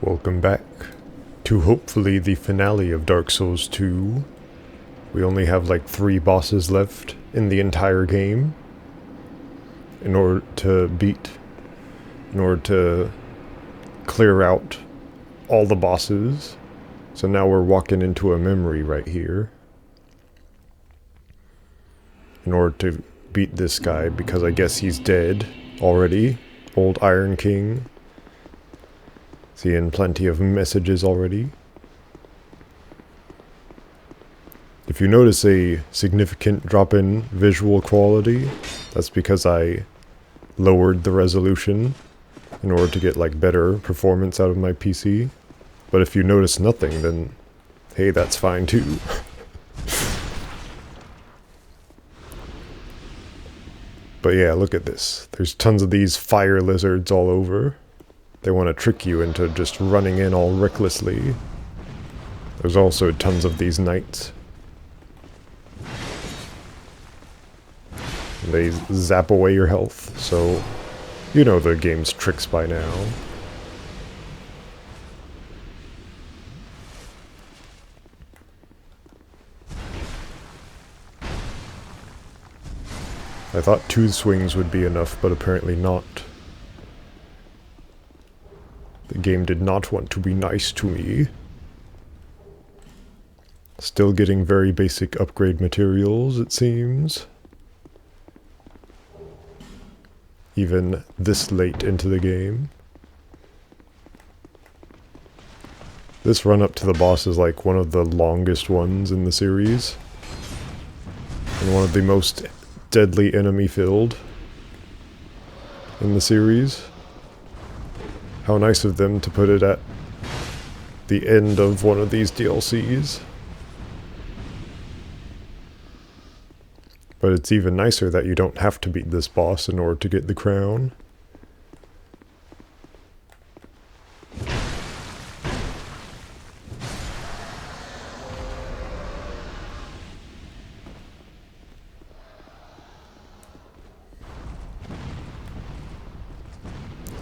Welcome back to hopefully the finale of Dark Souls 2. We only have like 3 bosses left in the entire game in order to clear out all the bosses. So now we're walking into a memory right here in order to beat this guy, because I guess he's dead already. Old Iron King. Seeing plenty of messages already. If you notice a significant drop in visual quality, that's because I lowered the resolution in order to get like better performance out of my PC. But if you notice nothing, then hey, that's fine too. But yeah, look at this. There's tons of these fire lizards all over. They want to trick you into just running in all recklessly. There's also tons of these knights. They zap away your health, so you know the game's tricks by now. I thought 2 swings would be enough, but apparently not. The game did not want to be nice to me. Still getting very basic upgrade materials, it seems. Even this late into the game. This run up to the boss is like one of the longest ones in the series. And one of the most deadly enemy filled in the series. How nice of them to put it at the end of one of these DLCs. But it's even nicer that you don't have to beat this boss in order to get the crown.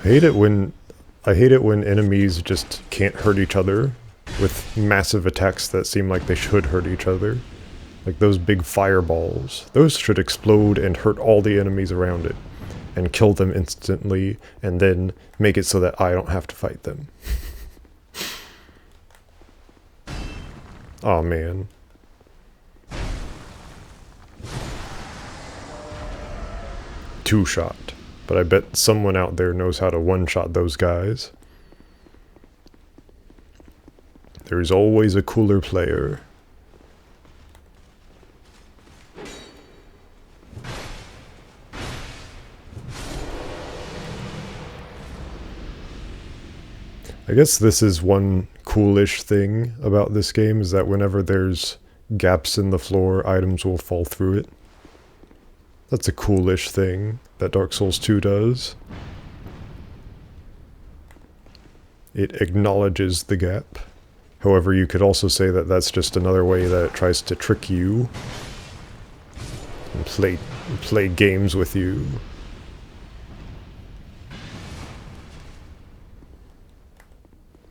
I hate it when enemies just can't hurt each other with massive attacks that seem like they should hurt each other. Like those big fireballs. Those should explode and hurt all the enemies around it. And kill them instantly, and then make it so that I don't have to fight them. Aw, man. Two-shot. But I bet someone out there knows how to one-shot those guys. There's always a cooler player. I guess this is one coolish thing about this game, is that whenever there's gaps in the floor, items will fall through it. That's a coolish thing that Dark Souls 2 does. It acknowledges the gap. However, you could also say that that's just another way that it tries to trick you and play games with you.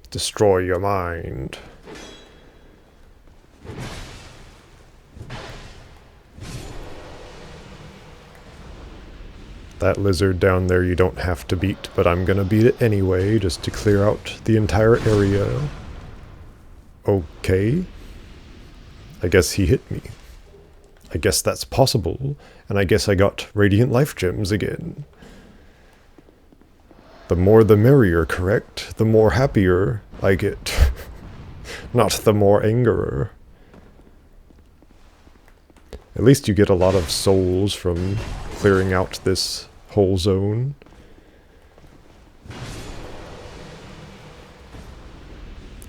Destroy your mind. That lizard down there you don't have to beat, but I'm gonna beat it anyway, just to clear out the entire area. Okay. I guess he hit me. I guess that's possible, and I guess I got Radiant Life Gems again. The more the merrier, correct? The more happier I get. Not the more angerer. At least you get a lot of souls from clearing out this whole zone.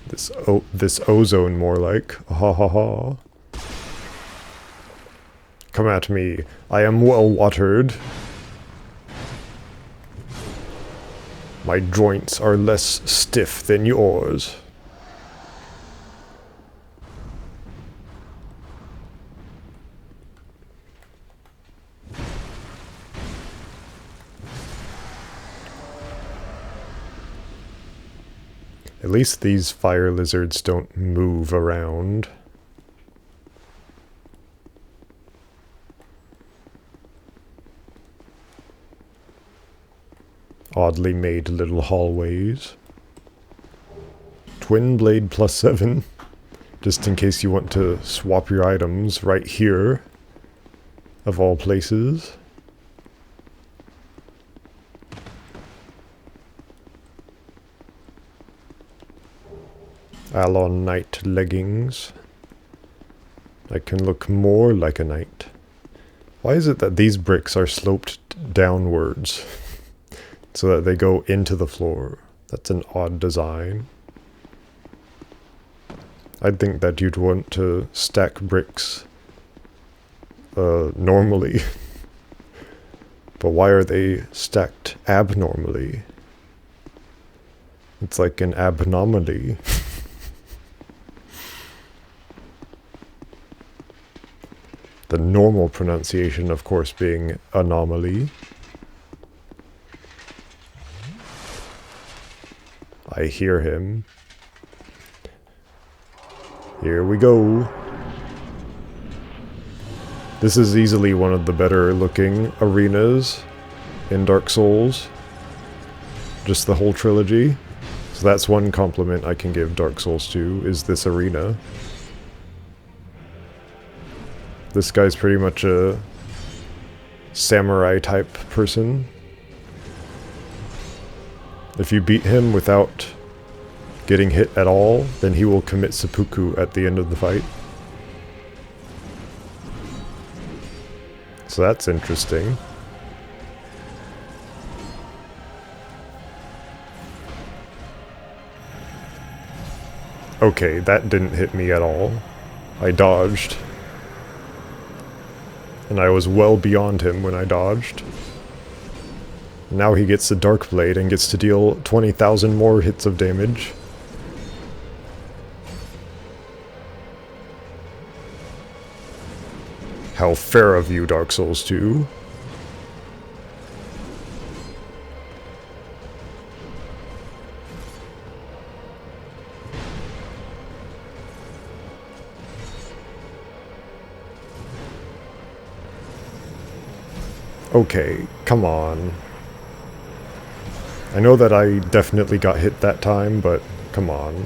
This ozone, more like. Ha ha ha. Come at me. I am well watered. My joints are less stiff than yours. At least these fire lizards don't move around. Oddly made little hallways. Twin blade +7. Just in case you want to swap your items right here. Of all places. Alon Knight leggings. I can look more like a knight. Why is it that these bricks are sloped downwards? So that they go into the floor. That's an odd design. I'd think that you'd want to stack bricks normally. But why are they stacked abnormally? It's like an abnomaly. The normal pronunciation, of course, being anomaly. I hear him. Here we go. This is easily one of the better looking arenas in Dark Souls. Just the whole trilogy. So that's one compliment I can give Dark Souls 2, is this arena. This guy's pretty much a samurai type person. If you beat him without getting hit at all, then he will commit seppuku at the end of the fight. So that's interesting. Okay, that didn't hit me at all. I dodged. And I was well beyond him when I dodged. Now he gets the Dark Blade and gets to deal 20,000 more hits of damage. How fair of you, Dark Souls 2. Okay, come on. I know that I definitely got hit that time, but come on.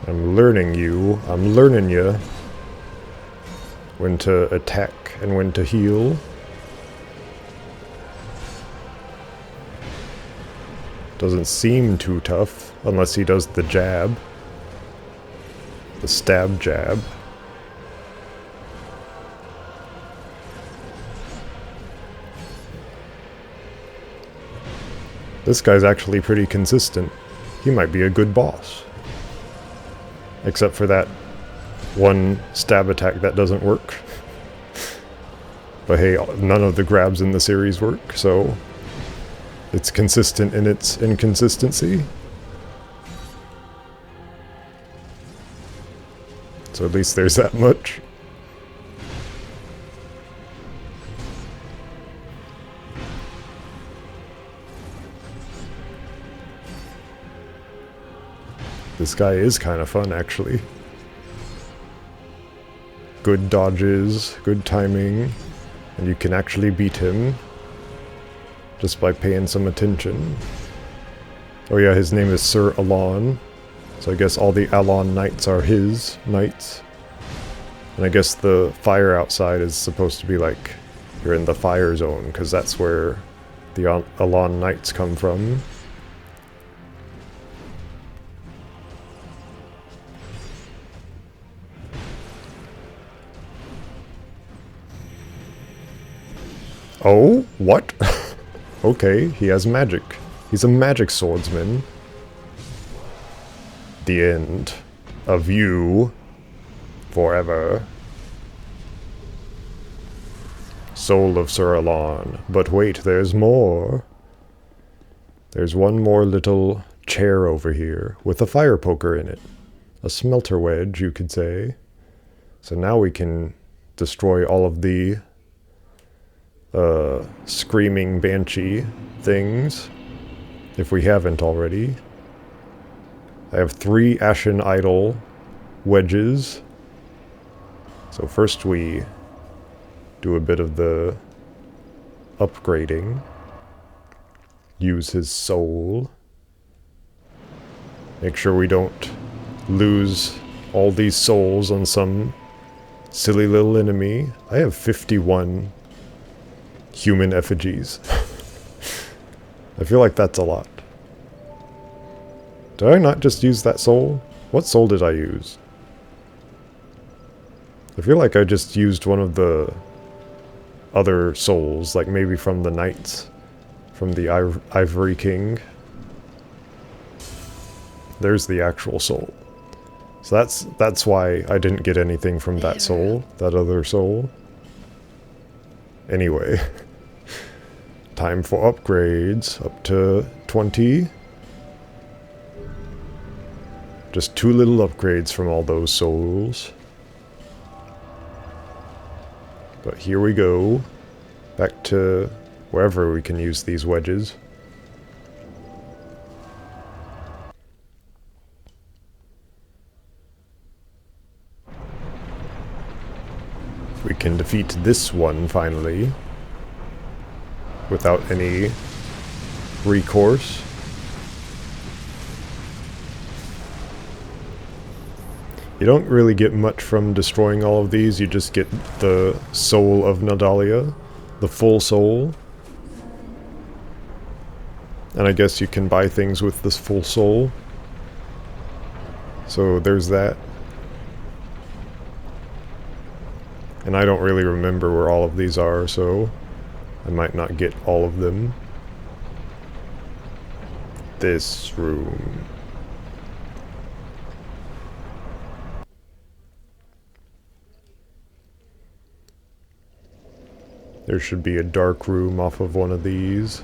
I'm learning you. I'm learning you. When to attack and when to heal. Doesn't seem too tough, unless he does the jab. The stab jab. This guy's actually pretty consistent. He might be a good boss. Except for that one stab attack that doesn't work. But hey, none of the grabs in the series work, so it's consistent in its inconsistency. So at least there's that much. This guy is kind of fun, actually. Good dodges, good timing, and you can actually beat him just by paying some attention. Oh yeah, his name is Sir Alon, so I guess all the Alon Knights are his knights. And I guess the fire outside is supposed to be like you're in the fire zone, because that's where the Alon Knights come from. Oh, what? Okay, he has magic. He's a magic swordsman. The end of you forever. Soul of Sir Alon. But wait, there's more. There's one more little chair over here with a fire poker in it. A smelter wedge, you could say. So now we can destroy all of the screaming banshee things, if we haven't already. I have 3 ashen idol wedges. So first we do a bit of the upgrading. Use his soul. Make sure we don't lose all these souls on some silly little enemy. I have 51 human effigies. I feel like that's a lot. Did I not just use that soul? What soul did I use? I feel like I just used one of the other souls, like maybe from the knights, from the Ivory King. There's the actual soul. So that's why I didn't get anything from that soul, that other soul. Anyway, time for upgrades, up to 20. Just 2 little upgrades from all those souls. But here we go, back to wherever we can use these wedges. We can defeat this one finally, without any recourse. You don't really get much from destroying all of these, you just get the soul of Nadalia, the full soul. And I guess you can buy things with this full soul. So there's that. And I don't really remember where all of these are, so I might not get all of them. This room. There should be a dark room off of one of these.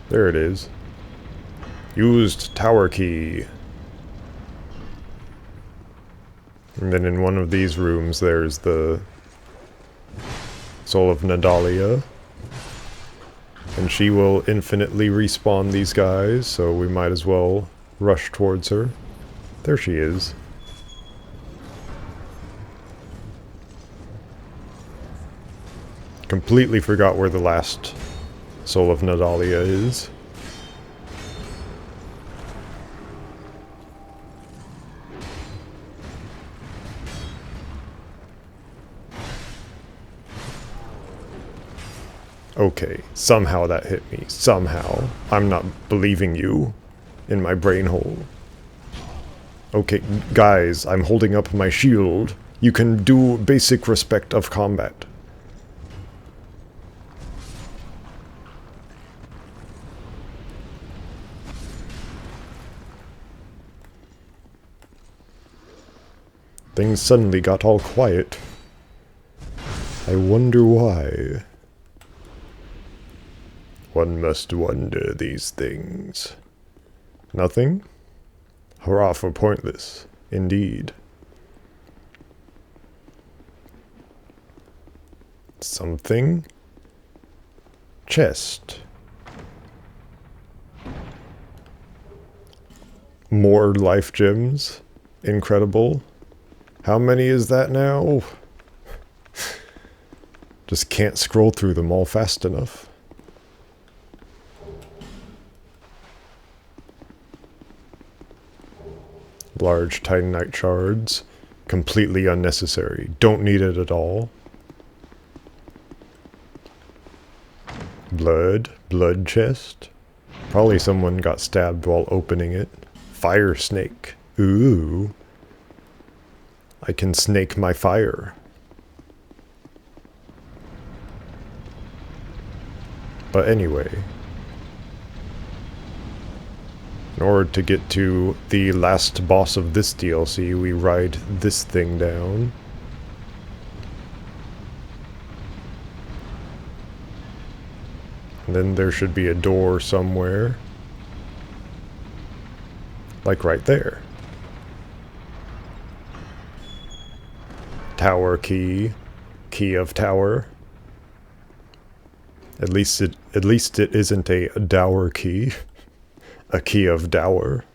There it is. Used tower key. And then in one of these rooms there's the soul of Nadalia. And she will infinitely respawn these guys, so we might as well rush towards her. There she is. Completely forgot where the last soul of Nadalia is. Okay, somehow that hit me. Somehow. I'm not believing you in my brain hole. Okay, guys, I'm holding up my shield. You can do basic respect of combat. Things suddenly got all quiet. I wonder why. One must wonder these things. Nothing? Hurrah for pointless, indeed. Something? Chest. More life gems. Incredible. How many is that now? Just can't scroll through them all fast enough. Large titanite shards. Completely unnecessary. Don't need it at all. Blood. Blood chest. Probably someone got stabbed while opening it. Fire snake. Ooh. I can snake my fire. But anyway. In order to get to the last boss of this DLC, we ride this thing down. And then there should be a door somewhere. Like right there. Tower key. Key of tower. At least it isn't a dower key. A key of dower.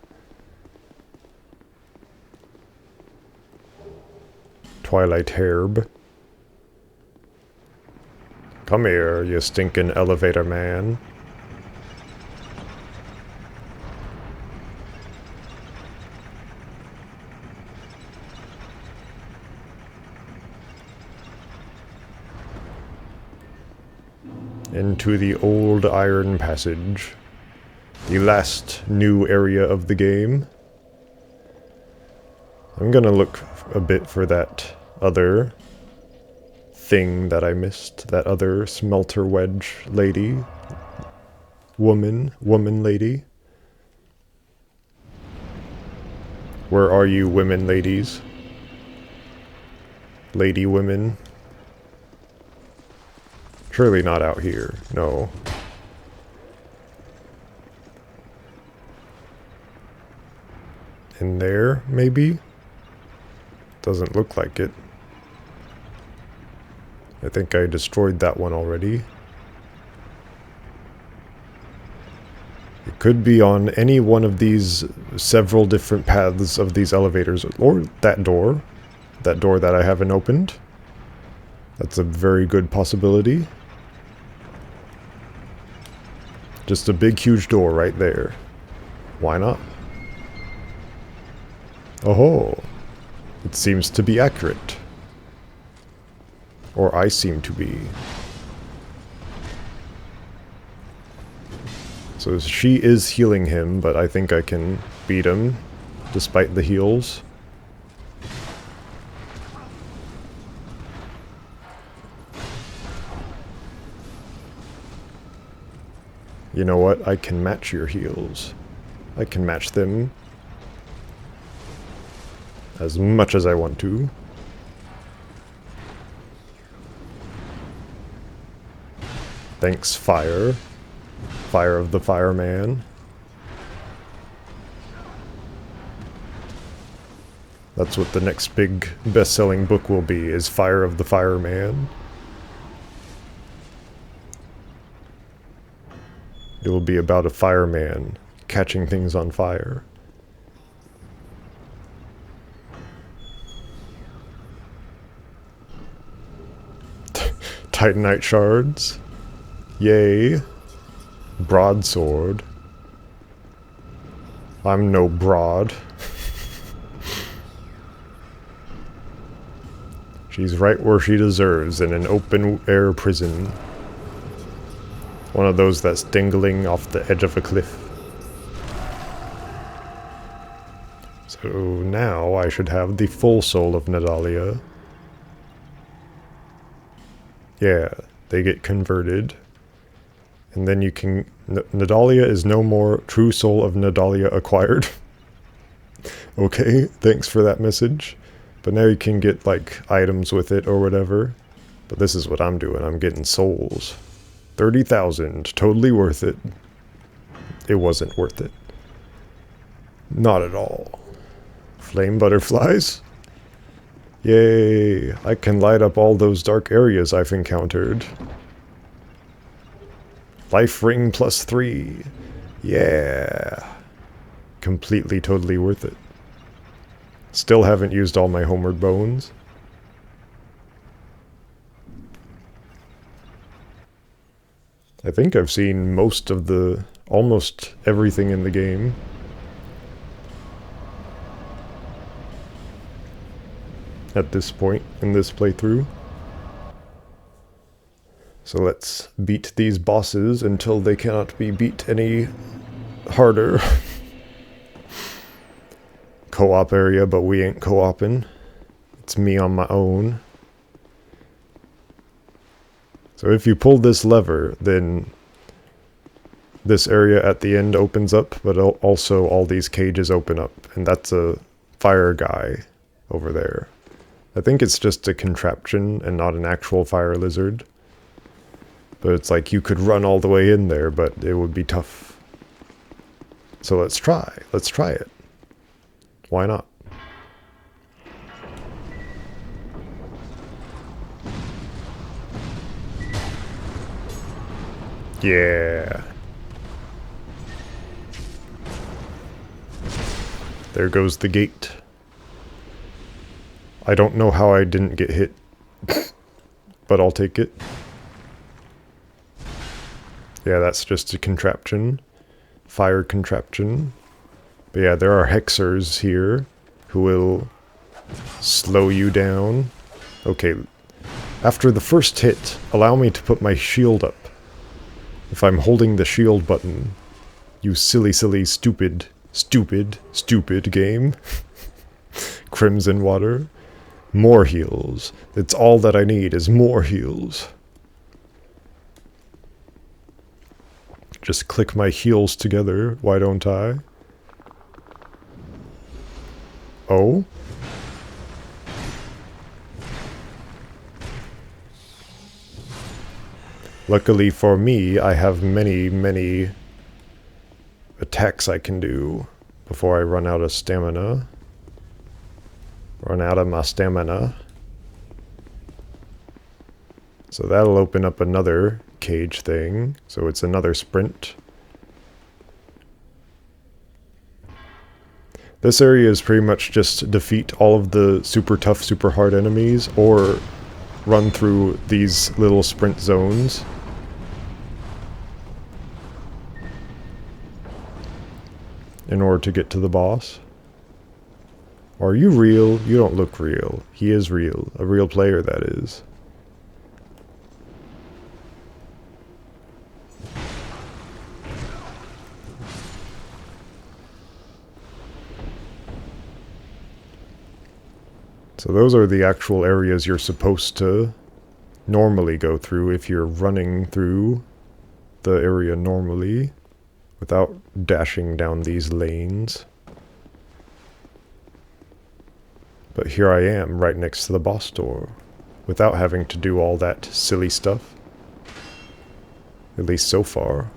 Twilight herb. Come here, you stinking elevator man. Into the old iron passage. The last new area of the game. I'm gonna look a bit for that other thing that I missed. That other smelter wedge lady. Woman lady. Where are you, women ladies? Lady women. Surely not out here. No. In there, maybe? Doesn't look like it. I think I destroyed that one already. It could be on any one of these several different paths of these elevators, or that door. That door that I haven't opened. That's a very good possibility. Just a big, huge door right there. Why not? Oh, it seems to be accurate. Or I seem to be. So she is healing him, but I think I can beat him, despite the heals. You know what? I can match your heals. I can match them as much as I want to. Thanks, fire. Fire of the fireman. That's what the next big best-selling book will be, is Fire of the Fireman. It will be about a fireman catching things on fire. Titanite shards. Yay. Broadsword. I'm no broad. She's right where she deserves, in an open-air prison. One of those that's dangling off the edge of a cliff. So now I should have the full soul of Nadalia. Yeah, they get converted. And then you can... Nadalia is no more. True soul of Nadalia acquired. Okay, thanks for that message. But now you can get, like, items with it or whatever. But this is what I'm doing. I'm getting souls. 30,000. Totally worth it. It wasn't worth it. Not at all. Flame butterflies? Yay! I can light up all those dark areas I've encountered. Life ring +3. Yeah. Completely, totally worth it. Still haven't used all my homeward bones. I think I've seen almost everything in the game. At this point in this playthrough. So let's beat these bosses until they cannot be beat any harder. Co-op area, but we ain't co-oping. It's me on my own. So if you pull this lever, then this area at the end opens up, but also all these cages open up. And that's a fire guy over there. I think it's just a contraption and not an actual fire lizard. But it's like you could run all the way in there, but it would be tough. So let's try. Let's try it. Why not? Yeah. There goes the gate. I don't know how I didn't get hit, but I'll take it. Yeah, that's just a contraption. Fire contraption. But yeah, there are hexers here who will slow you down. Okay, after the first hit, allow me to put my shield up. If I'm holding the shield button, you silly, stupid game. Crimson water. More heals. It's all that I need is more heals. Just click my heals together, why don't I? Oh? Luckily for me, I have many attacks I can do before I run out of stamina. Run out of my stamina. So that'll open up another cage thing. So it's another sprint. This area is pretty much just defeat all of the super tough, super hard enemies, or run through these little sprint zones. In order to get to the boss. Are you real? You don't look real. He is real. A real player, that is. So those are the actual areas you're supposed to normally go through if you're running through the area normally without dashing down these lanes. But here I am, right next to the boss door, without having to do all that silly stuff. At least so far.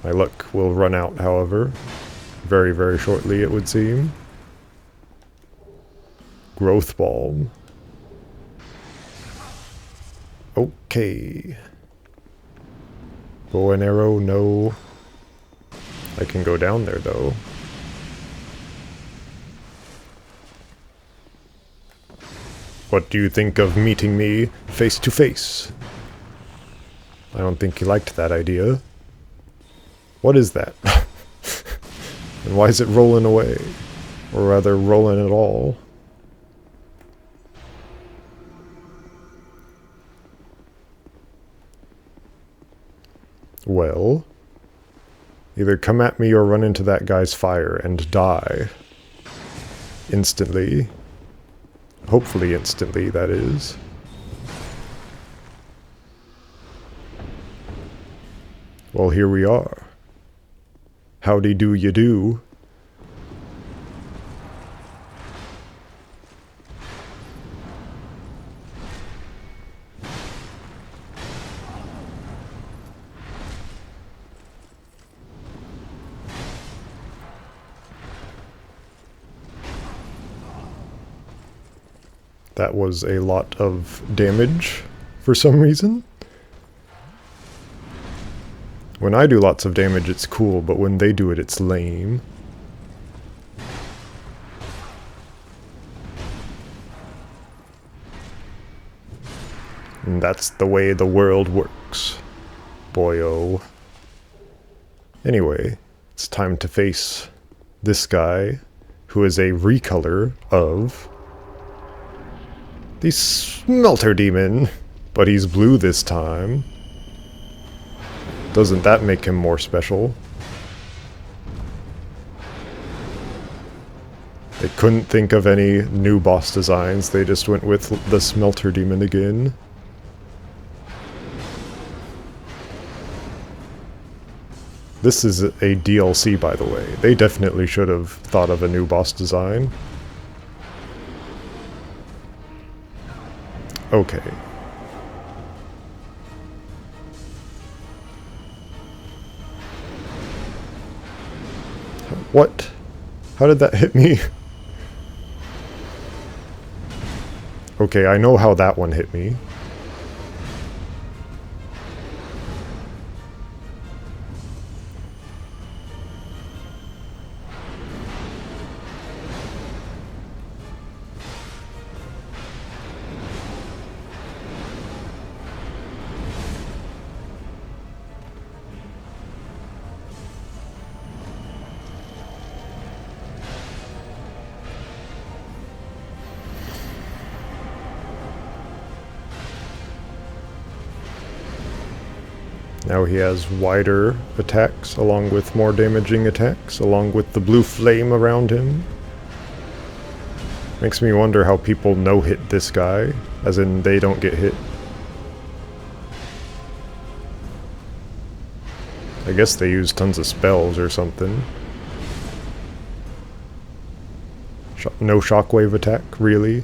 My luck will run out, however. Very shortly, it would seem. Growth Balm. Okay. Bow and arrow, no. I can go down there, though. What do you think of meeting me face to face? I don't think he liked that idea. What is that? And why is it rolling away? Or rather, rolling at all? Well, either come at me or run into that guy's fire and die. Instantly. Hopefully instantly, that is. Well, here we are. Howdy do you do? That was a lot of damage for some reason. When I do lots of damage, it's cool, but when they do it, it's lame. And that's the way the world works. Boyo. Anyway, it's time to face this guy, who is a recolor of the Smelter Demon, but he's blue this time. Doesn't that make him more special? They couldn't think of any new boss designs, they just went with the Smelter Demon again. This is a DLC, by the way. They definitely should have thought of a new boss design. Okay. What? How did that hit me? Okay, I know how that one hit me. Now he has wider attacks, along with more damaging attacks, along with the blue flame around him. Makes me wonder how people no-hit this guy, as in they don't get hit. I guess they use tons of spells or something. No shockwave attack, really?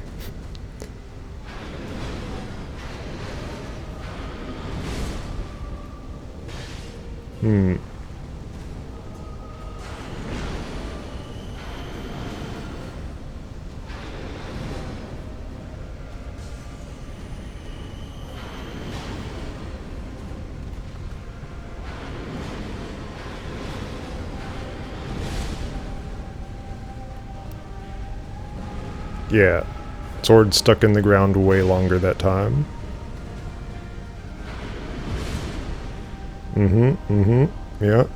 Yeah, sword stuck in the ground way longer that time. Yeah,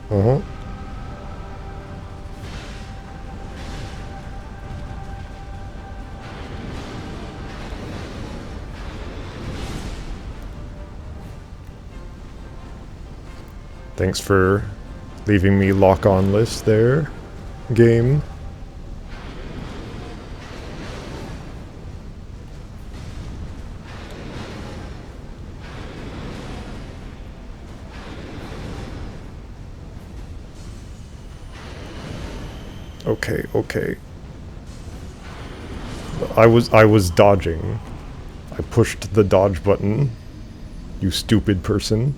Thanks for leaving me lock-on list there, game. Okay. I was dodging. I pushed the dodge button. You stupid person.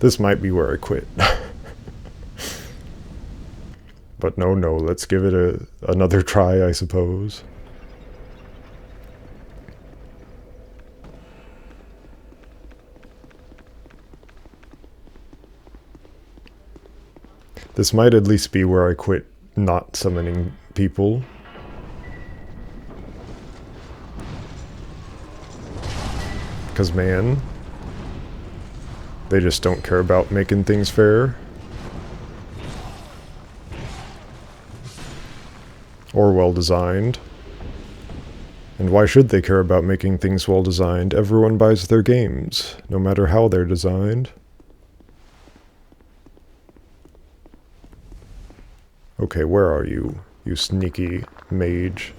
This might be where I quit. But no, let's give it another try, I suppose. This might at least be where I quit not summoning people. Because, man, they just don't care about making things fair. Or well-designed. And why should they care about making things well-designed? Everyone buys their games, no matter how they're designed. Okay, where are you, you sneaky mage?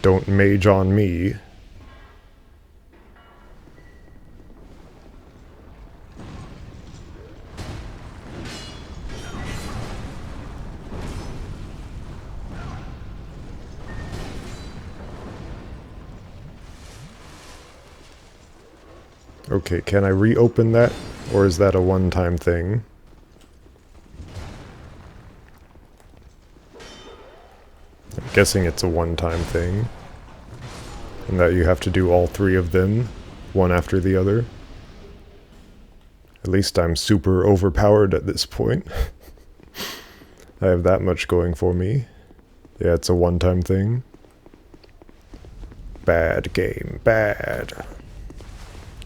Don't mage on me. Okay, can I reopen that? Or is that a one-time thing? I'm guessing it's a one-time thing. And that you have to do all three of them, one after the other. At least I'm super overpowered at this point. I have that much going for me. Yeah, it's a one-time thing. Bad game, bad.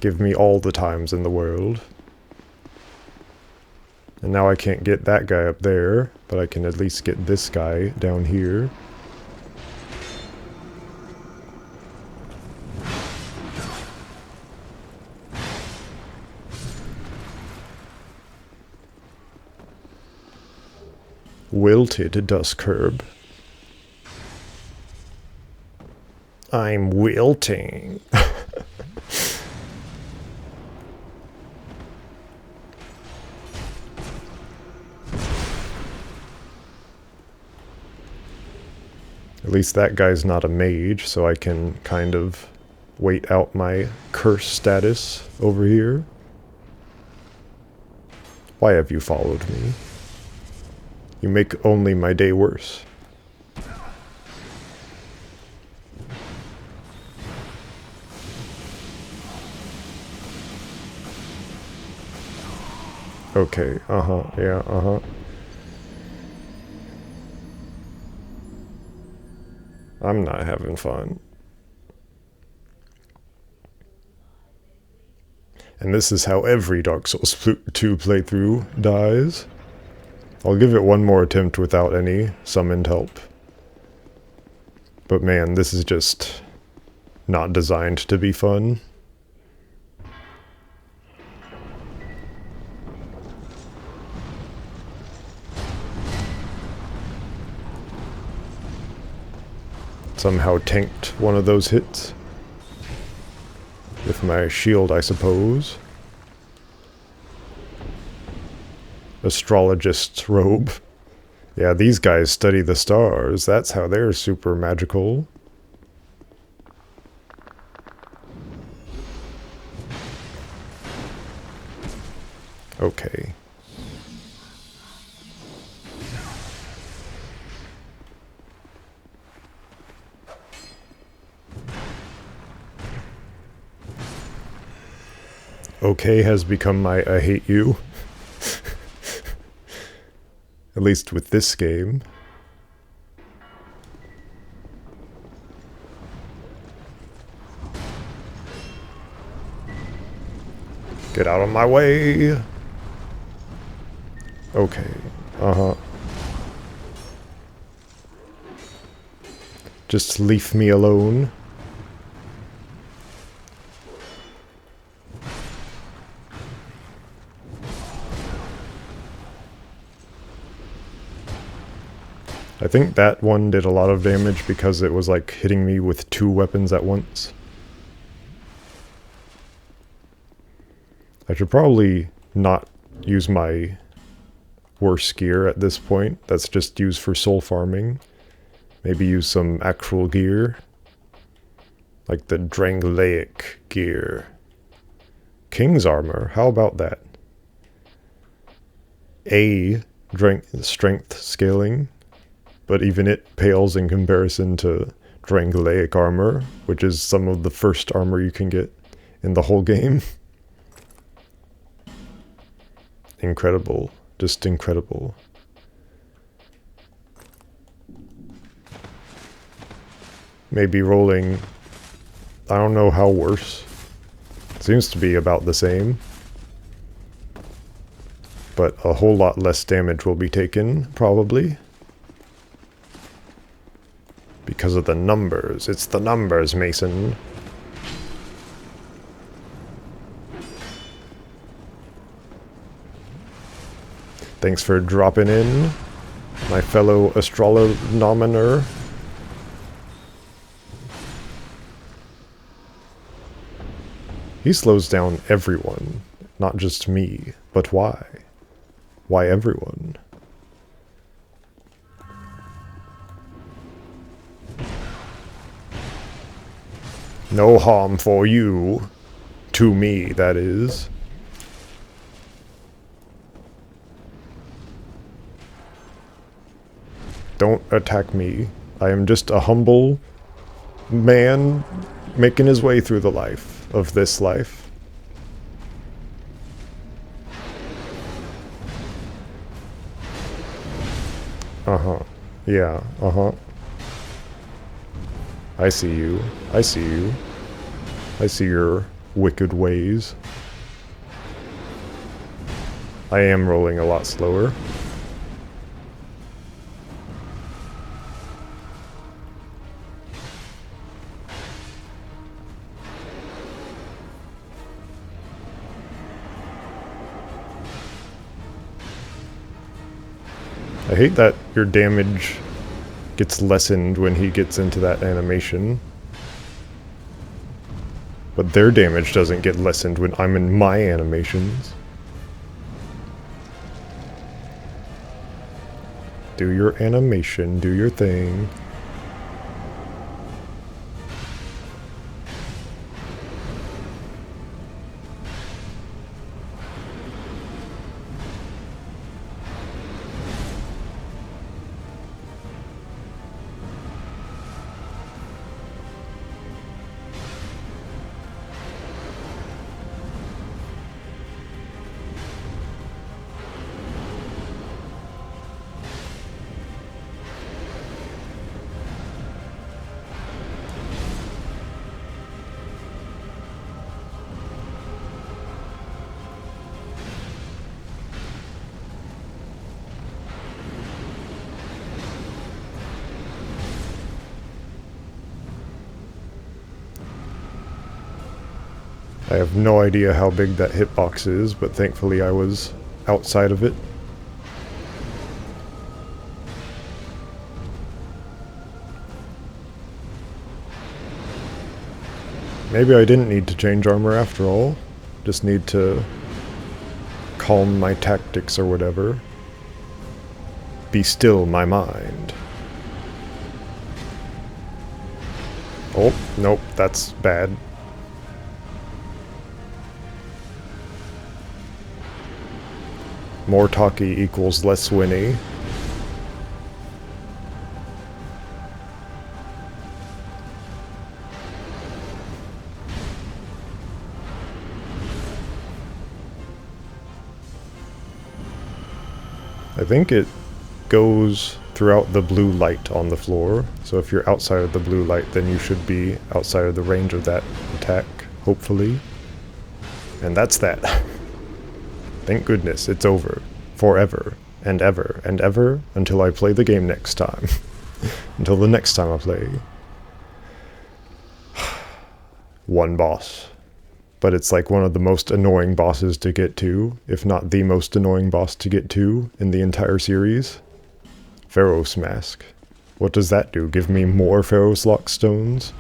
Give me all the times in the world. And now I can't get that guy up there, but I can at least get this guy down here. Wilted Dusk Herb. I'm wilting. At least that guy's not a mage, so I can kind of wait out my curse status over here. Why have you followed me? You make only my day worse. Okay, yeah. I'm not having fun. And this is how every Dark Souls 2 playthrough dies. I'll give it one more attempt without any summoned help. But man, this is just not designed to be fun. Somehow tanked one of those hits. With my shield, I suppose. Astrologist's robe. Yeah, these guys study the stars. That's how they're super magical. Okay. Okay has become my I hate you. At least with this game. Get out of my way! Okay. Uh-huh. Just leave me alone. I think that one did a lot of damage because it was like hitting me with 2 weapons at once. I should probably not use my worse gear at this point. That's just used for soul farming. Maybe use some actual gear. Like the Drangleic gear. King's armor, how about that? Strength scaling. But even it pales in comparison to Drangleic armor, which is some of the first armor you can get in the whole game. Incredible. Just incredible. Maybe rolling... I don't know how worse. Seems to be about the same. But a whole lot less damage will be taken, probably. Because of the numbers. It's the numbers, Mason. Thanks for dropping in, my fellow astrolonominer. He slows down everyone, not just me. But why? Why everyone? No harm for you. To me, that is. Don't attack me. I am just a humble man making his way through the life of this life. Uh-huh. Yeah, uh-huh. I see you. I see you. I see your wicked ways. I am rolling a lot slower. I hate that your damage gets lessened when he gets into that animation. But their damage doesn't get lessened when I'm in my animations. Do your animation, do your thing. I have no idea how big that hitbox is, but thankfully I was outside of it. Maybe I didn't need to change armor after all. Just need to calm my tactics or whatever. Be still my mind. Oh, nope, that's bad. More talky equals less Winnie. I think it goes throughout the blue light on the floor, so if you're outside of the blue light, then you should be outside of the range of that attack, hopefully. And that's that. Thank goodness, it's over. Forever, and ever, and ever, until I play the game next time. Until the next time I play. One boss. But it's like one of the most annoying bosses to get to, if not the most annoying boss to get to in the entire series. Pharros' Mask. What does that do? Give me more Pharros' Lock stones?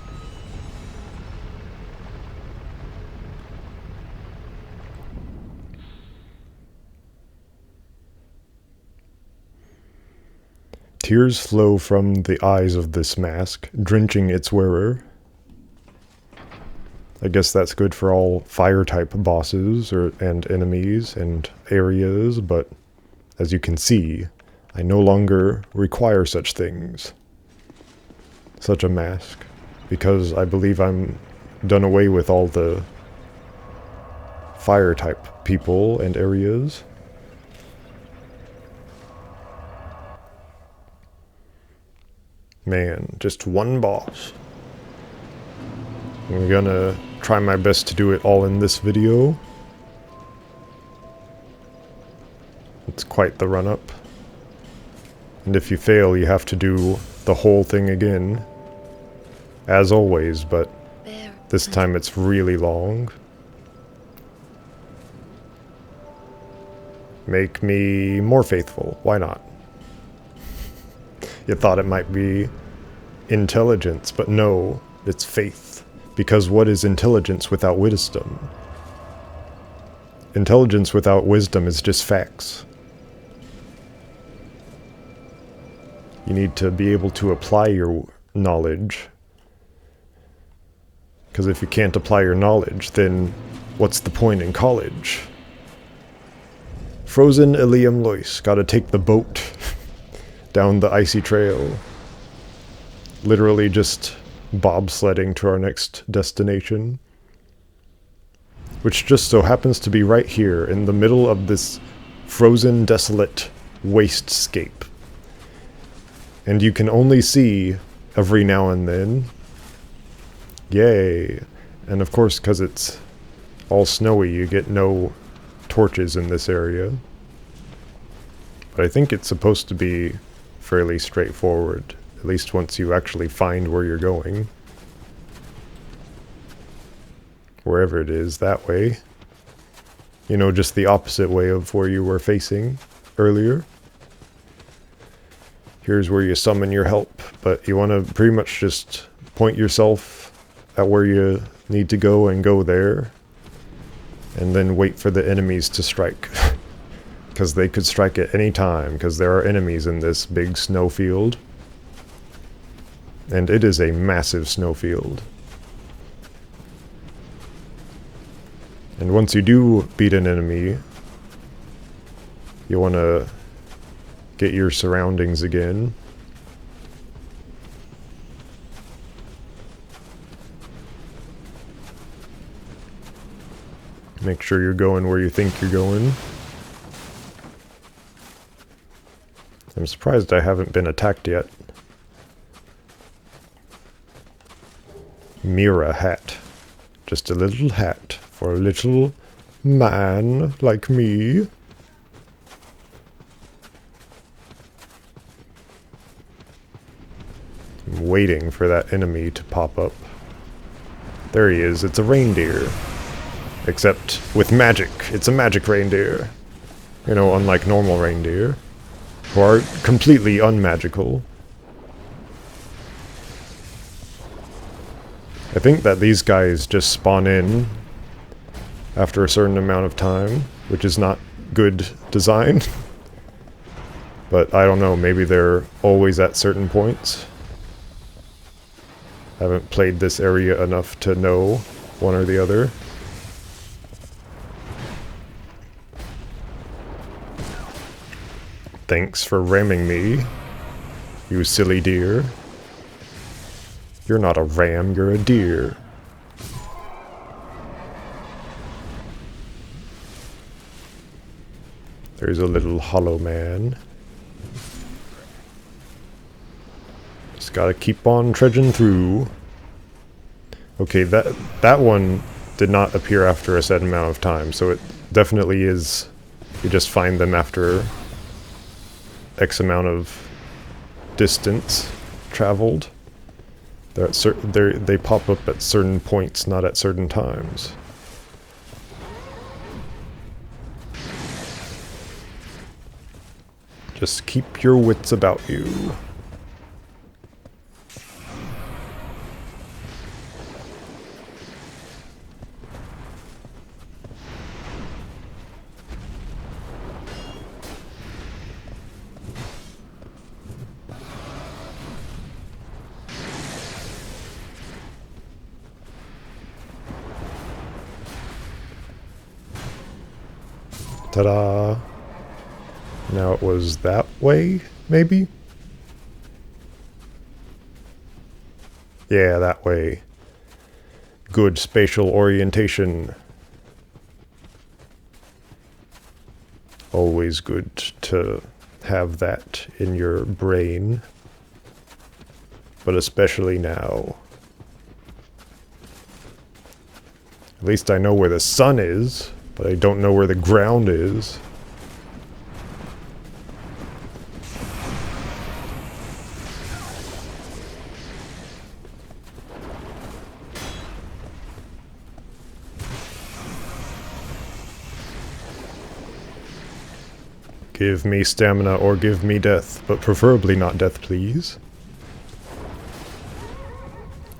Tears flow from the eyes of this mask, drenching its wearer. I guess that's good for all fire-type bosses and enemies and areas, but as you can see, I no longer require such things. Such a mask. Because I believe I'm done away with all the fire-type people and areas. Man, just one boss. I'm gonna try my best to do it all in this video. It's quite the run-up. And if you fail, you have to do the whole thing again. As always, but this time it's really long. Make me more faithful. Why not? You thought it might be intelligence, but no, it's faith. Because what is intelligence without wisdom? Intelligence without wisdom is just facts. You need to be able to apply your knowledge. Because if you can't apply your knowledge, then what's the point in college? Frozen Ilium Lois. Gotta take the boat down the icy trail. Literally just bobsledding to our next destination. Which just so happens to be right here in the middle of this frozen, desolate wastes-scape. And you can only see every now and then. Yay! And of course, because it's all snowy, you get no torches in this area. But I think it's supposed to be fairly straightforward, at least once you actually find where you're going. Wherever it is, that way. You know, just the opposite way of where you were facing earlier. Here's where you summon your help, but you want to pretty much just point yourself at where you need to go and go there. And then wait for the enemies to strike. Because they could strike at any time, because there are enemies in this big snowfield. And it is a massive snowfield. And once you do beat an enemy, you want to get your surroundings again. Make sure you're going where you think you're going. I'm surprised I haven't been attacked yet. Mira hat. Just a little hat for a little man like me. I'm waiting for that enemy to pop up. There he is. It's a reindeer. Except with magic. It's a magic reindeer. You know, unlike normal reindeer, who are completely unmagical. I think that these guys just spawn in after a certain amount of time, which is not good design. But I don't know, maybe they're always at certain points. I haven't played this area enough to know one or the other. Thanks for ramming me, you silly deer. You're not a ram, you're a deer. There's a little hollow man. Just gotta keep on trudging through. Okay, that one did not appear after a set amount of time, so it definitely is... You just find them after X amount of distance traveled. They pop up at certain points, not at certain times. Just keep your wits about you. Ta-da! Now it was that way, maybe? Yeah, that way. Good spatial orientation. Always good to have that in your brain. But especially now. At least I know where the sun is. But I don't know where the ground is. Give me stamina or give me death, but preferably not death, please.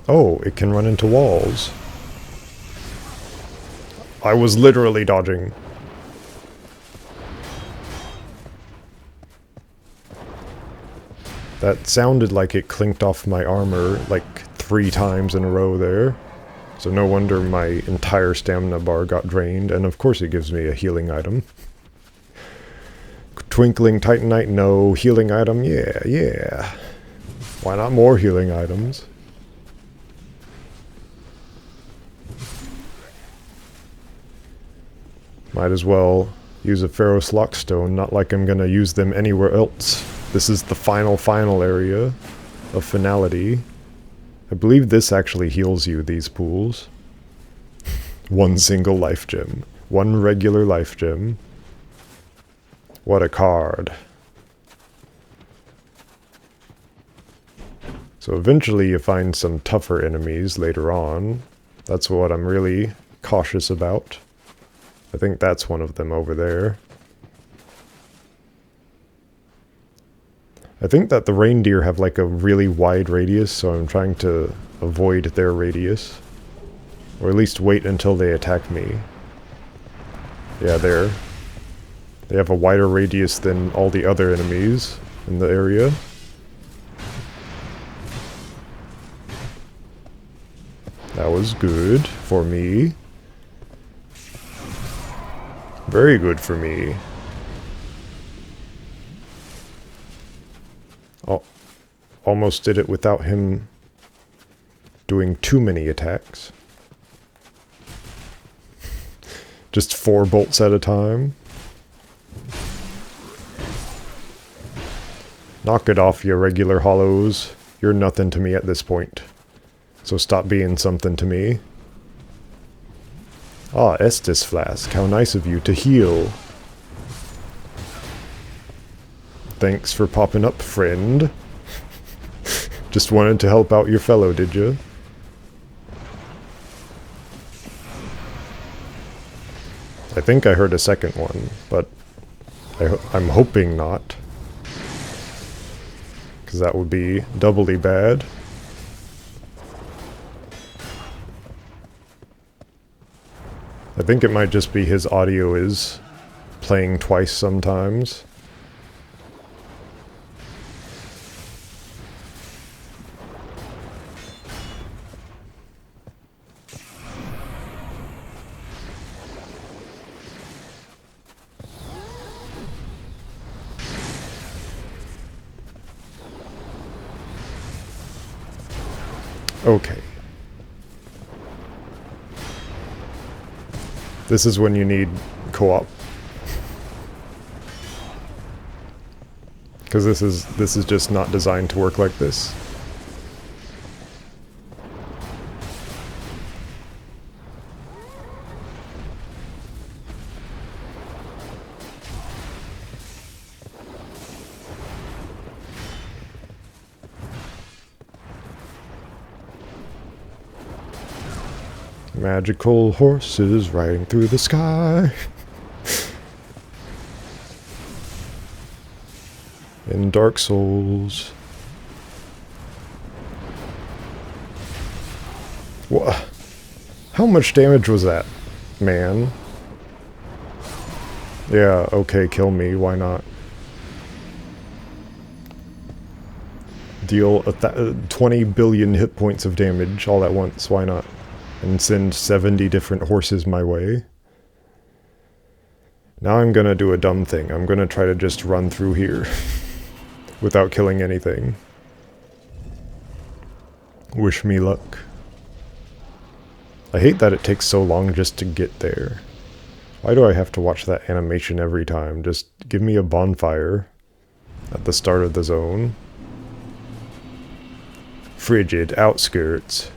Oh, it can run into walls. I was literally dodging. That sounded like it clinked off my armor like 3 times in a row there. So no wonder my entire stamina bar got drained, and of course it gives me a healing item. Twinkling Titanite, no. Healing item, yeah. Why not more healing items? Might as well use a Pharos Lockstone, not like I'm gonna use them anywhere else. This is the final area of finality. I believe this actually heals you, these pools. 1 single life gem. 1 regular life gem. What a card. So eventually you find some tougher enemies later on. That's what I'm really cautious about. I think that's one of them over there. I think that the reindeer have like a really wide radius, so I'm trying to avoid their radius. Or at least wait until they attack me. Yeah, there. They have a wider radius than all the other enemies in the area. That was good for me. Very good for me. Oh, almost did it without him doing too many attacks. Just 4 bolts at a time. Knock it off, you regular hollows. You're nothing to me at this point. So stop being something to me. Ah, Estus Flask. How nice of you to heal. Thanks for popping up, friend. Just wanted to help out your fellow, did you? I think I heard a second one, but I'm hoping not. Because that would be doubly bad. I think it might just be his audio is playing twice sometimes. Okay. This is when you need co-op. Because this is just not designed to work like this. Magical horses riding through the sky. In Dark Souls. What? How much damage was that, man? Yeah, okay, kill me, why not? Deal 20 billion hit points of damage all at once, why not? And send 70 different horses my way. Now I'm gonna do a dumb thing. I'm gonna try to just run through here. Without killing anything. Wish me luck. I hate that it takes so long just to get there. Why do I have to watch that animation every time? Just give me a bonfire at the start of the zone. Frigid outskirts.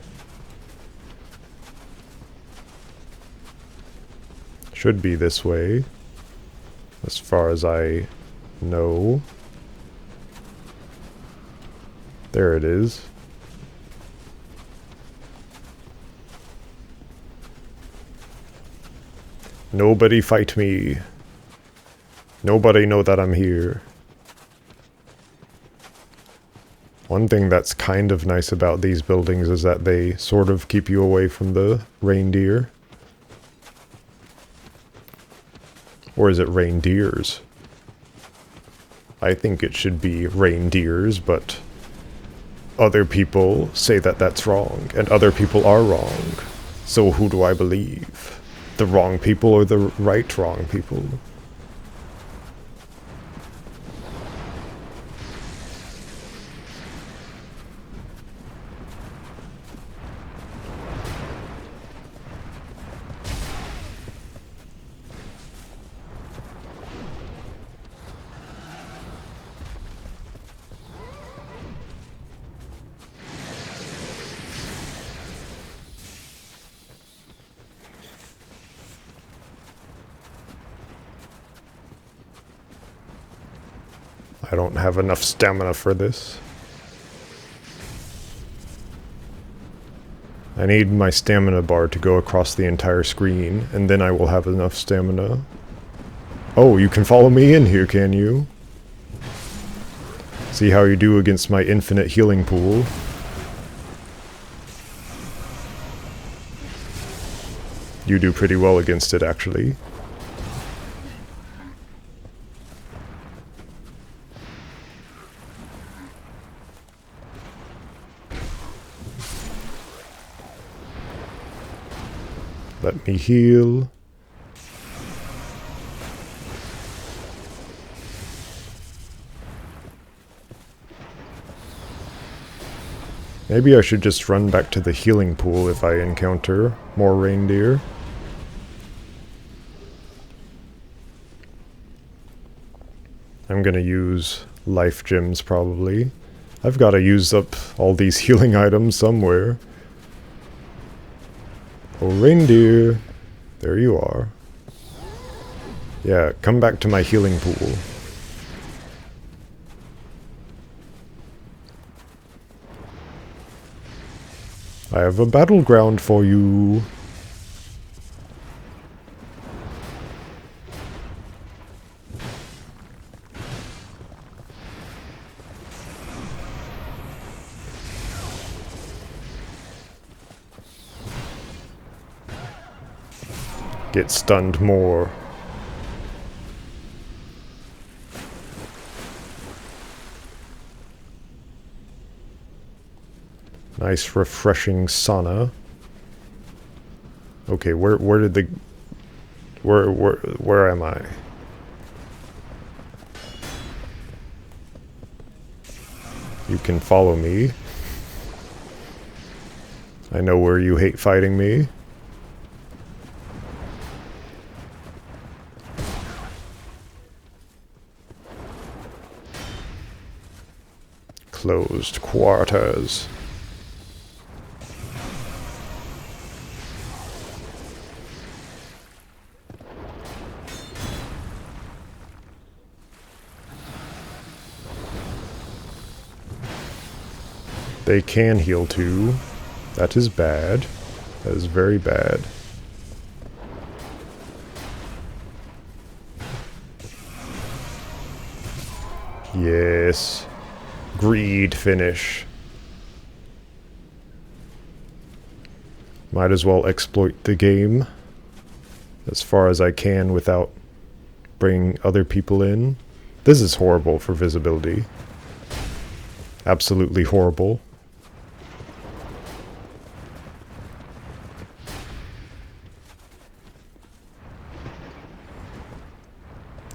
Should be this way, as far as I know. There it is. Nobody fight me. Nobody know that I'm here. One thing that's kind of nice about these buildings is that they sort of keep you away from the reindeer. Or is it reindeers? I think it should be reindeers, but other people say that that's wrong, and other people are wrong. So who do I believe? The wrong people or the right wrong people? I don't have enough stamina for this. I need my stamina bar to go across the entire screen, and then I will have enough stamina. Oh, you can follow me in here, can you? See how you do against my infinite healing pool. You do pretty well against it, actually. Let me heal. Maybe I should just run back to the healing pool if I encounter more reindeer. I'm gonna use life gems probably. I've gotta use up all these healing items somewhere. Oh, reindeer. There you are. Yeah, come back to my healing pool. I have a battleground for you. Get stunned more. Nice refreshing sauna. Okay, where did the... Where am I? You can follow me. I know where you hate fighting me. Closed quarters. They can heal too. That is bad. That is very bad. Yes. Greed finish. Might as well exploit the game as far as I can without bringing other people in. This is horrible for visibility. Absolutely horrible.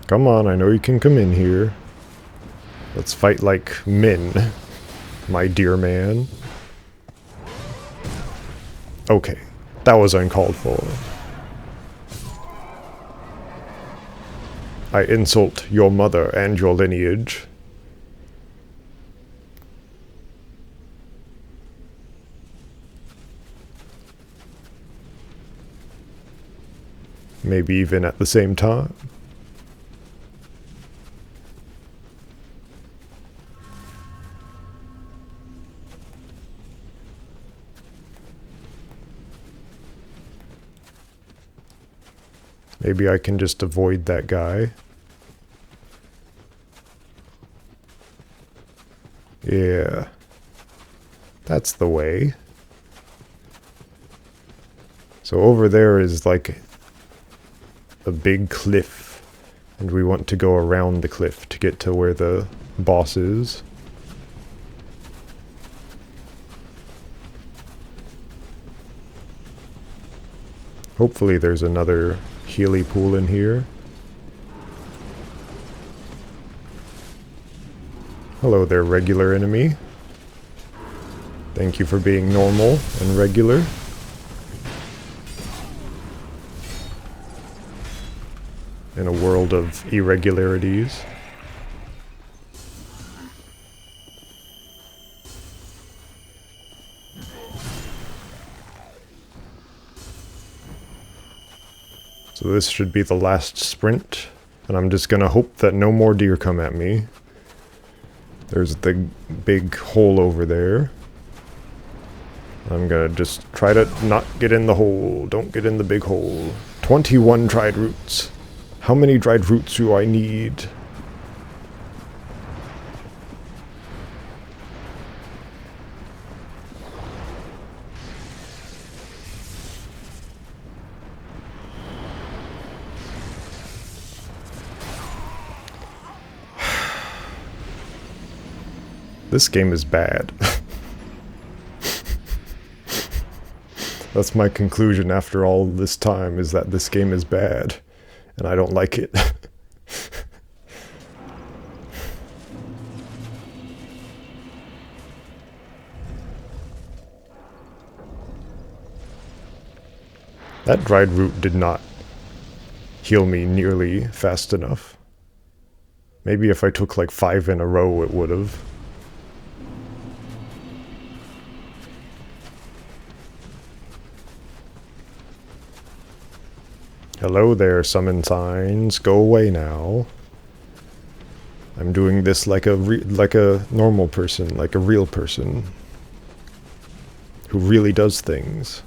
Come on, I know you can come in here. Let's fight like men, my dear man. Okay, that was uncalled for. I insult your mother and your lineage. Maybe even at the same time. Maybe I can just avoid that guy. Yeah. That's the way. So over there is like a big cliff. And we want to go around the cliff to get to where the boss is. Hopefully there's another Healy pool in here. Hello there, regular enemy. Thank you for being normal and regular. In a world of irregularities. So this should be the last sprint, and I'm just gonna hope that no more deer come at me. There's the big hole over there. I'm gonna just try to not get in the hole. Don't get in the big hole. 21 dried roots. How many dried roots do I need? This game is bad. That's my conclusion after all this time, is that this game is bad. And I don't like it. That dried root did not heal me nearly fast enough. Maybe if I took like 5 in a row it would have. Hello there, summon signs. Go away now. I'm doing this like a normal person, like a real person who really does things.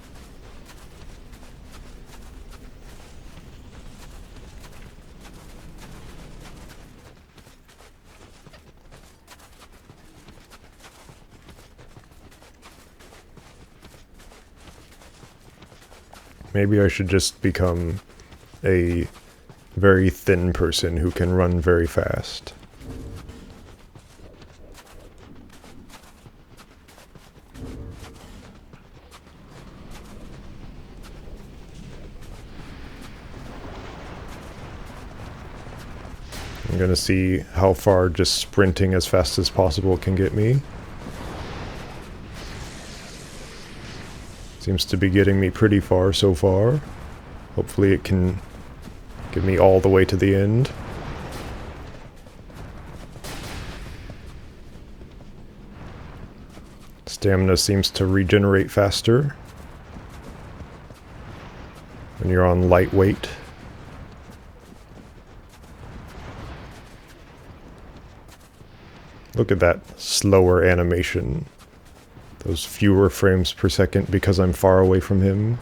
Maybe I should just become a very thin person who can run very fast. I'm gonna see how far just sprinting as fast as possible can get me. Seems to be getting me pretty far so far. Hopefully it can get me all the way to the end. Stamina seems to regenerate faster when you're on lightweight. Look at that slower animation. Those fewer frames per second because I'm far away from him.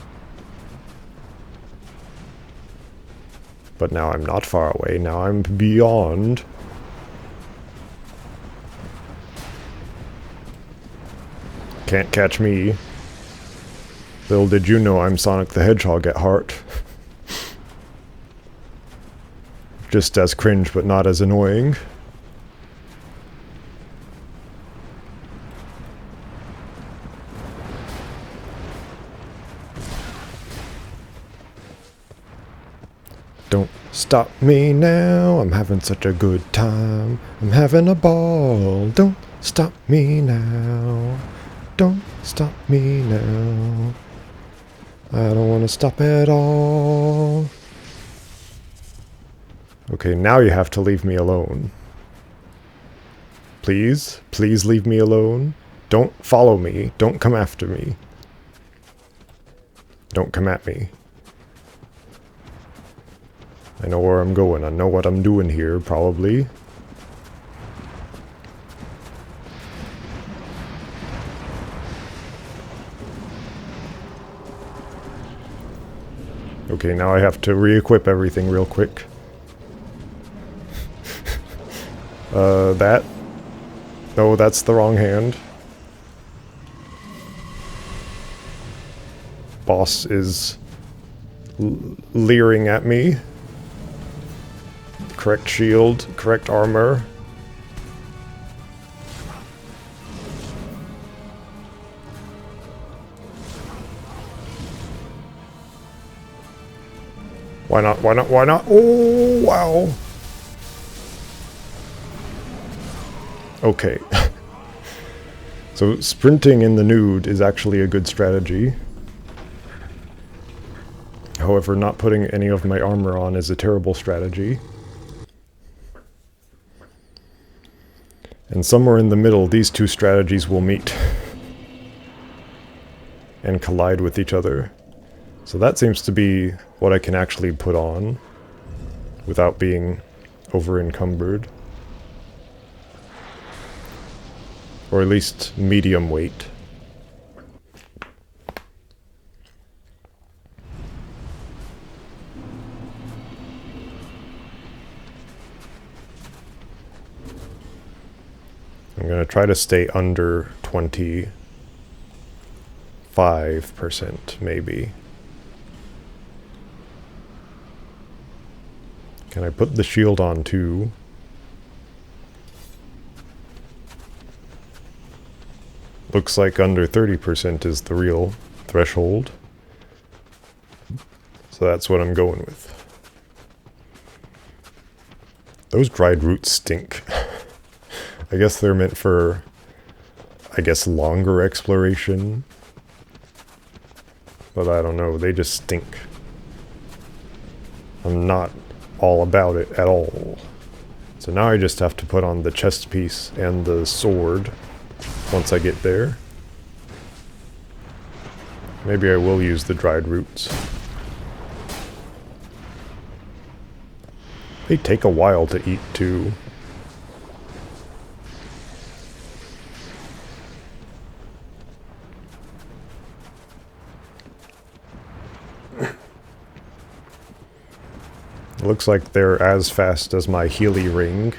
But now I'm not far away, now I'm beyond. Can't catch me. Little did you know I'm Sonic the Hedgehog at heart. Just as cringe, but not as annoying. Don't stop me now, I'm having such a good time. I'm having a ball. Don't stop me now. Don't stop me now. I don't want to stop at all. Okay, now you have to leave me alone. Please? Please leave me alone. Don't follow me. Don't come after me. Don't come at me. I know where I'm going. I know what I'm doing here, probably. Okay, now I have to re-equip everything real quick. That? No, that's the wrong hand. Boss is leering at me. Correct shield, correct armor. Why not? Why not? Why not? Oh, wow. Okay. So sprinting in the nude is actually a good strategy. However, not putting any of my armor on is a terrible strategy. And somewhere in the middle, these two strategies will meet and collide with each other. So that seems to be what I can actually put on without being over-encumbered. Or at least medium weight. I'm going to try to stay under 25%, maybe. Can I put the shield on too? Looks like under 30% is the real threshold. So that's what I'm going with. Those dried roots stink. I guess they're meant for, longer exploration. But I don't know, they just stink. I'm not all about it at all. So now I just have to put on the chest piece and the sword once I get there. Maybe I will use the dried roots. They take a while to eat too. Looks like they're as fast as my Healy ring.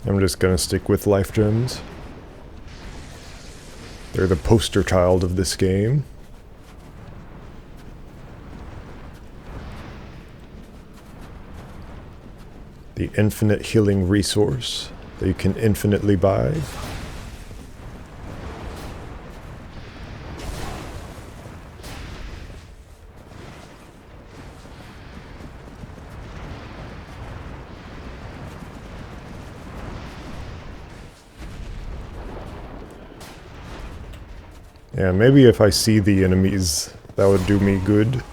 I'm just gonna stick with life gems. They're the poster child of this game. The infinite healing resource that you can infinitely buy. Yeah, maybe if I see the enemies, that would do me good.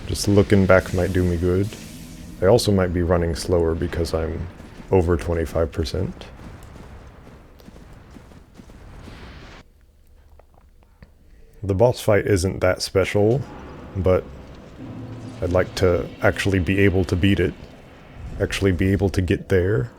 Just looking back might do me good. I also might be running slower because I'm over 25%. The boss fight isn't that special, but I'd like to actually be able to beat it. Actually be able to get there.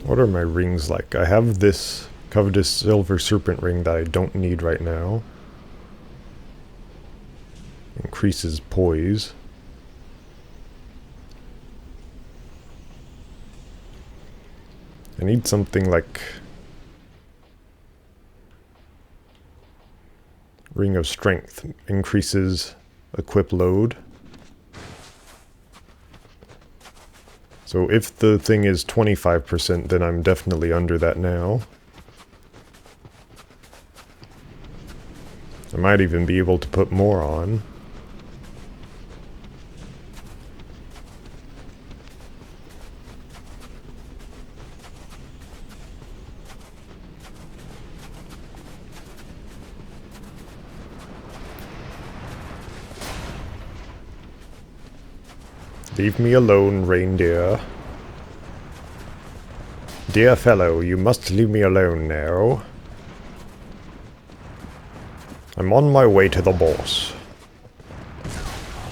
What are my rings like? I have this Covetous Silver Serpent ring that I don't need right now. Increases poise. I need something like Ring of Strength. Increases equip load. So if the thing is 25%, then I'm definitely under that now. I might even be able to put more on. Leave me alone, reindeer. Dear fellow, you must leave me alone now. I'm on my way to the boss.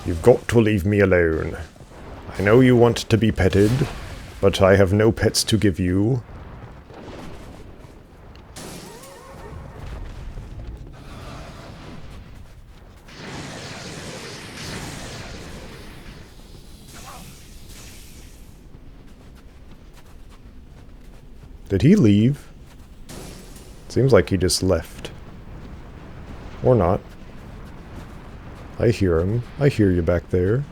You've got to leave me alone. I know you want to be petted, but I have no pets to give you. Did he leave? Seems like he just left. Or not. I hear him. I hear you back there.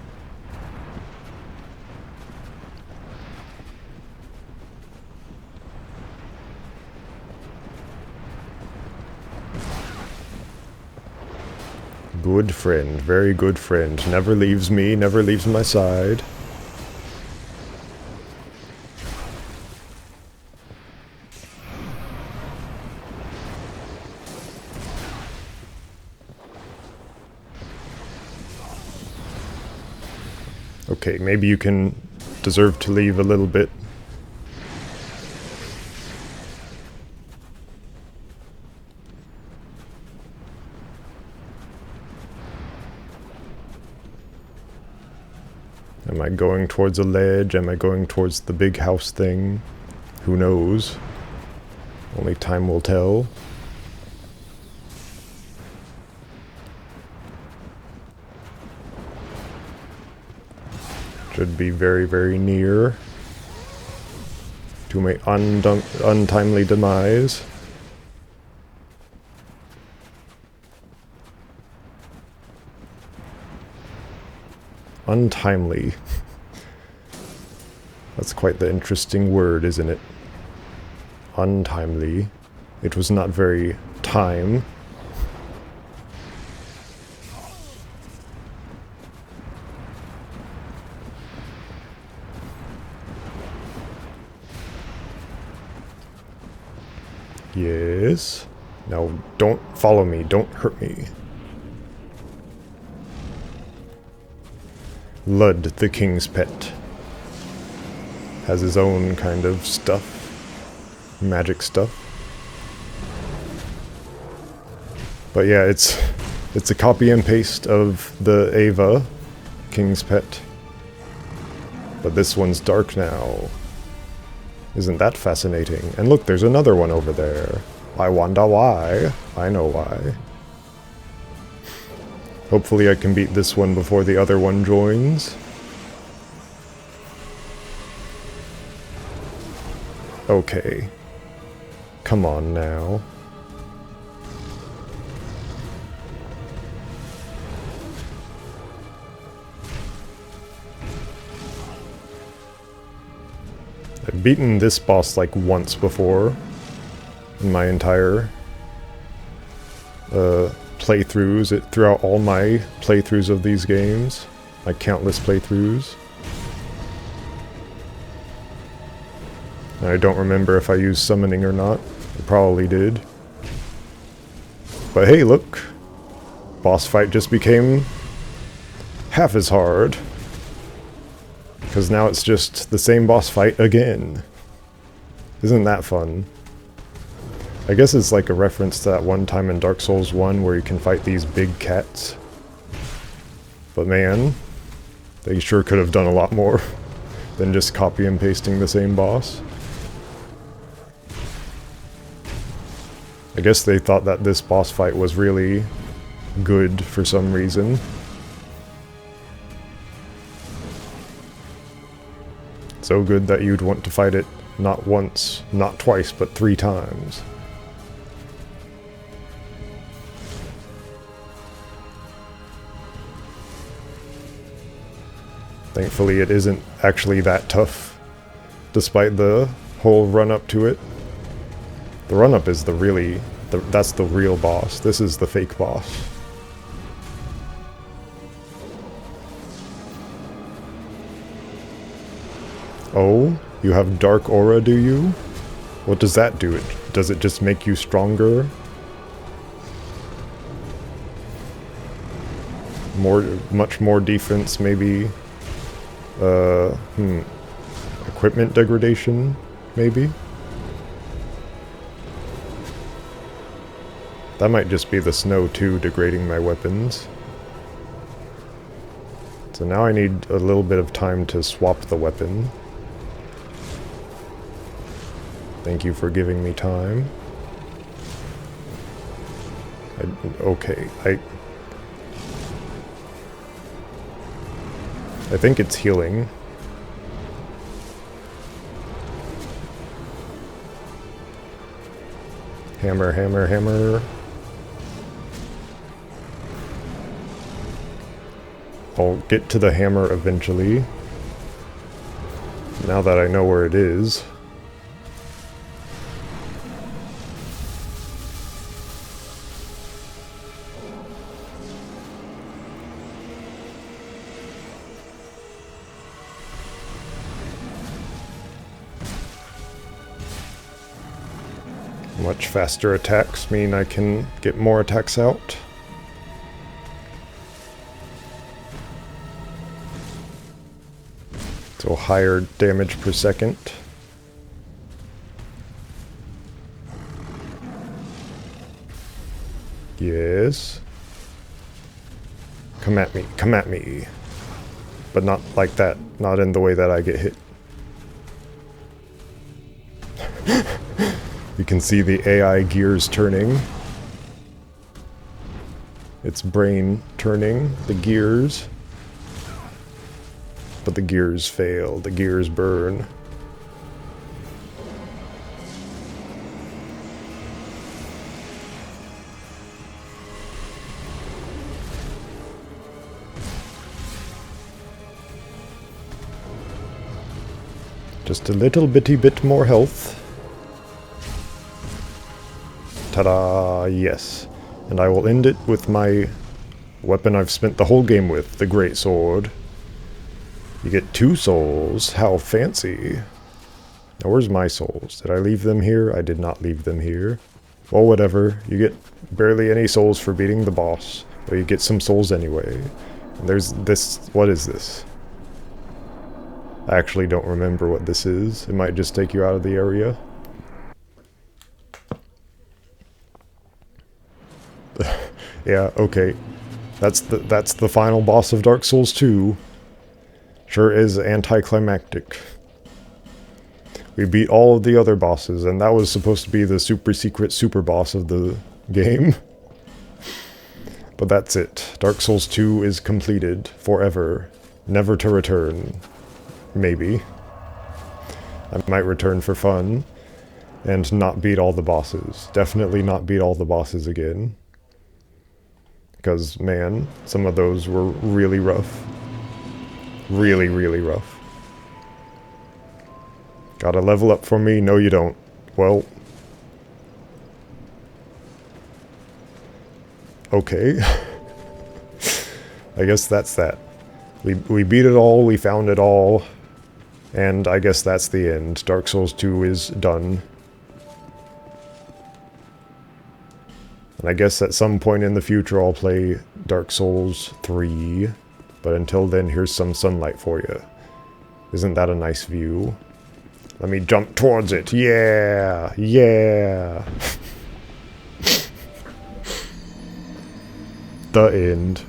Good friend. Very good friend. Never leaves me. Never leaves my side. Okay, maybe you can deserve to leave a little bit. Am I going towards a ledge? Am I going towards the big house thing? Who knows? Only time will tell. Should be very, very near to my untimely demise. Untimely. That's quite the interesting word, isn't it? Untimely. It was not very time. Yes. Now, don't follow me. Don't hurt me. Lud, the king's pet, has his own kind of stuff. Magic stuff. But yeah, it's It's a copy and paste of the Ava, King's Pet. But this one's dark now. Isn't that fascinating? And look, there's another one over there. I wonder why. I know why. Hopefully I can beat this one before the other one joins. Okay. Come on now. I've beaten this boss like once before in my entire playthroughs, throughout all my playthroughs of these games, like countless playthroughs. And I don't remember if I used summoning or not. I probably did. But hey, look! Boss fight just became half as hard. Because now it's just the same boss fight again. Isn't that fun? I guess it's like a reference to that one time in Dark Souls 1 where you can fight these big cats. But man, they sure could have done a lot more than just copy and pasting the same boss. I guess they thought that this boss fight was really good for some reason. So good that you'd want to fight it not once, not twice, but 3 times. Thankfully it isn't actually that tough, despite the whole run-up to it. The run-up is that's the real boss. This is the fake boss. Oh, you have dark aura, do you? What does that do? Does it just make you stronger? Much more defense, maybe? Equipment degradation, maybe? That might just be the snow too, degrading my weapons. So now I need a little bit of time to swap the weapon. Thank you for giving me time. Okay, I think it's healing. Hammer, hammer, hammer. I'll get to the hammer eventually. Now that I know where it is. Much faster attacks mean I can get more attacks out. So higher damage per second. Yes. Come at me, come at me. But not like that, not in the way that I get hit. You can see the AI gears turning. Its brain turning, the gears. But the gears fail, the gears burn. Just a little bitty bit more health. Ta-da, yes. And I will end it with my weapon I've spent the whole game with, the Great Sword. You get 2 souls, how fancy. Now where's my souls? Did I leave them here? I did not leave them here. Well, whatever. You get barely any souls for beating the boss, but you get some souls anyway. And there's this, what is this? I actually don't remember what this is. It might just take you out of the area. Yeah, okay. That's the final boss of Dark Souls 2. Sure is anticlimactic. We beat all of the other bosses, and that was supposed to be the super secret super boss of the game. But that's it. Dark Souls 2 is completed forever. Never to return. Maybe. I might return for fun and not beat all the bosses. Definitely not beat all the bosses again. Because, man, some of those were really rough. Really, really rough. Gotta level up for me? No, you don't. Well. Okay. I guess that's that. We beat it all, we found it all, and I guess that's the end. Dark Souls 2 is done. And I guess at some point in the future I'll play Dark Souls 3, but until then, here's some sunlight for you. Isn't that a nice view? Let me jump towards it. Yeah! Yeah! The end.